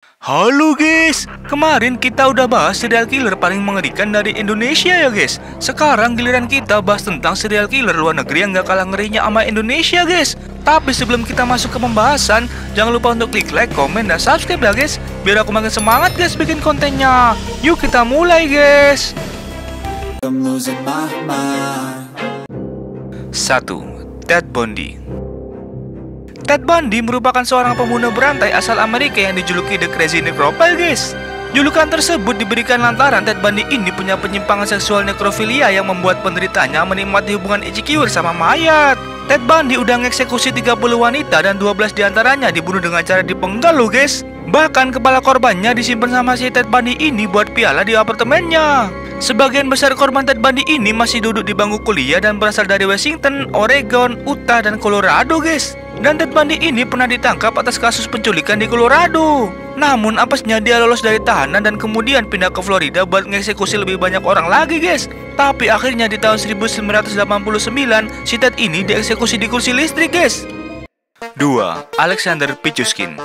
Halo guys, kemarin kita udah bahas serial killer paling mengerikan dari Indonesia ya guys. Sekarang giliran kita bahas tentang serial killer luar negeri yang gak kalah ngerinya sama Indonesia guys. Tapi sebelum kita masuk ke pembahasan, jangan lupa untuk klik like, komen, dan subscribe ya guys, biar aku makin semangat guys bikin kontennya. Yuk kita mulai guys. 1. Ted Bundy. Ted Bundy merupakan seorang pembunuh berantai asal Amerika yang dijuluki The Crazy Necrophile guys. Julukan tersebut diberikan lantaran Ted Bundy ini punya penyimpangan seksual nekrofilia yang membuat penderitanya menikmati hubungan insecure sama mayat. Ted Bundy udah ngeksekusi 30 wanita dan 12 diantaranya dibunuh dengan cara dipenggal loh guys. Bahkan kepala korbannya disimpan sama si Ted Bundy ini buat piala di apartemennya. Sebagian besar korban Ted Bundy ini masih duduk di bangku kuliah dan berasal dari Washington, Oregon, Utah, dan Colorado guys. Dan Ted Bundy ini pernah ditangkap atas kasus penculikan di Colorado. Namun apesnya dia lolos dari tahanan dan kemudian pindah ke Florida buat mengeksekusi lebih banyak orang lagi guys. Tapi akhirnya di tahun 1989 si Ted ini dieksekusi di kursi listrik guys. 2. Alexander Pichushkin.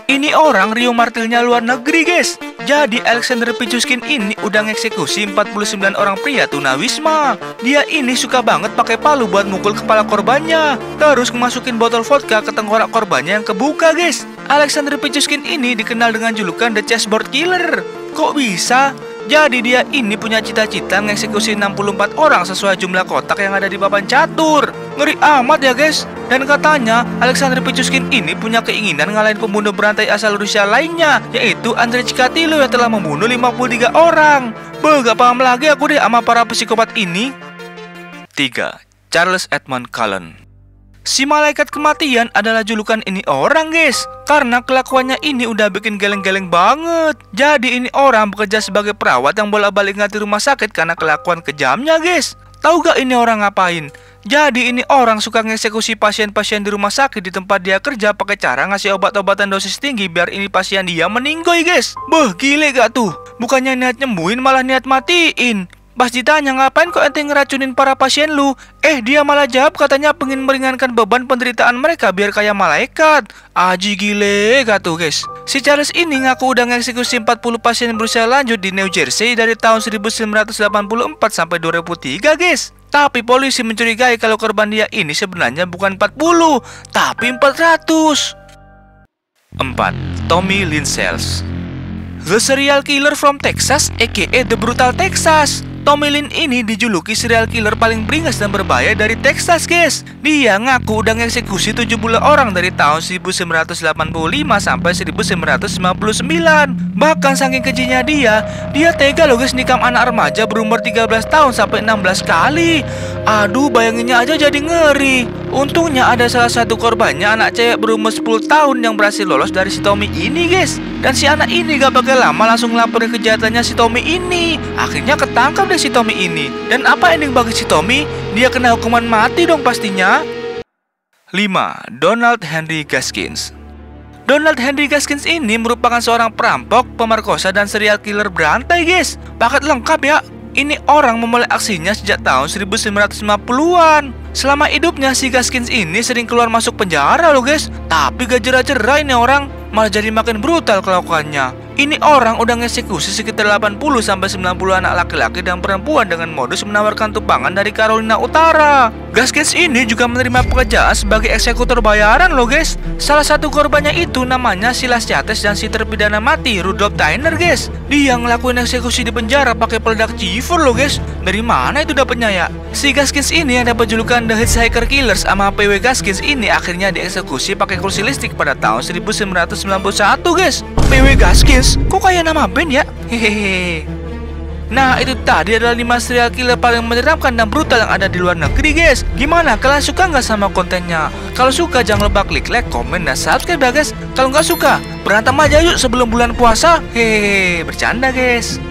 Ini orang Rio Martilnya luar negeri guys. Jadi Alexander Pichushkin ini udah ngeksekusi 49 orang pria tunawisma. Dia ini suka banget pakai palu buat mukul kepala korbannya, terus masukin botol vodka ke tengkorak korbannya yang kebuka guys. Alexander Pichushkin ini dikenal dengan julukan The Chessboard Killer. Kok bisa? Jadi dia ini punya cita-cita mengeksekusi 64 orang sesuai jumlah kotak yang ada di papan catur. Ngeri amat ya guys. Dan katanya Alexander Pichushkin ini punya keinginan ngalahin pembunuh berantai asal Rusia lainnya, yaitu Andrei Chikatilo yang telah membunuh 53 orang. Gak paham lagi aku deh sama para psikopat ini. 3. Charles Edmund Cullen. Si malaikat kematian adalah julukan ini orang guys, karena kelakuannya ini udah bikin geleng-geleng banget. Jadi ini orang bekerja sebagai perawat yang bolak-balik ngati rumah sakit karena kelakuan kejamnya guys. Tahu gak ini orang ngapain? Jadi ini orang suka ngeksekusi pasien-pasien di rumah sakit di tempat dia kerja pakai cara ngasih obat-obatan dosis tinggi biar ini pasien dia meninggoy guys. Gile gak tuh? Bukannya niat nyembuhin malah niat matiin. Pas ditanya ngapain kok ente ngeracunin para pasien lu? Dia malah jawab katanya pengen meringankan beban penderitaan mereka biar kayak malaikat. Aji gile gak tuh guys. Si Charles ini ngaku udah ngeksekusi 40 pasien berusia lanjut di New Jersey dari tahun 1984 sampai 2003 guys. Tapi polisi mencurigai kalau korban dia ini sebenarnya bukan 40, tapi 400. 4. Tommy Lynn Sells. The serial killer from Texas, aka The Brutal Texas. Tommy Lynn ini dijuluki serial killer paling beringas dan berbahaya dari Texas guys. Dia ngaku udah ngeksekusi 70 orang dari tahun 1985 sampai 1999. Bahkan saking kejinya dia tega loh guys nikam anak remaja berumur 13 tahun sampai 16 kali. Aduh bayanginnya aja jadi ngeri. Untungnya ada salah satu korbannya anak cewek berumur 10 tahun yang berhasil lolos dari si Tommy ini guys. Dan si anak ini gak bakal lama langsung ngelaporin kejahatannya si Tommy ini. Akhirnya ketangkap deh si Tommy ini. Dan apa ending bagi si Tommy? Dia kena hukuman mati dong pastinya. 5. Donald Henry Gaskins. Donald Henry Gaskins ini merupakan seorang perampok, pemerkosa, dan serial killer berantai guys. Paket lengkap ya. Ini orang memulai aksinya sejak tahun 1950-an. Selama hidupnya si Gaskins ini sering keluar masuk penjara loh guys. Tapi gak jera-jera ini orang, malah jadi makin brutal kelakuannya. Ini orang udah ngeksekusi sekitar 80-90 anak laki-laki dan perempuan dengan modus menawarkan tumpangan dari Carolina Utara. Gaskins ini juga menerima pekerjaan sebagai eksekutor bayaran loh guys. Salah satu korbannya itu namanya Silas Yates dan si terpidana mati Rudolph Tyner guys. Dia ngelakuin eksekusi di penjara pakai peledak C4 loh guys. Dari mana itu dapetnya ya? Si Gaskins ini yang dapat julukan The Hitchhiker Killers sama PW Gaskins ini akhirnya dieksekusi pakai kursi listrik pada tahun 1991 guys. PW Gaskins, kok kayak nama band ya? Hehehe. Nah itu tadi adalah 5 serial killer paling menyeramkan dan brutal yang ada di luar negeri guys. Gimana, kalian suka nggak sama kontennya? Kalau suka jangan lupa klik like, komen, dan subscribe ya guys. Kalau nggak suka, berantem aja yuk sebelum bulan puasa. Hehehe, bercanda guys.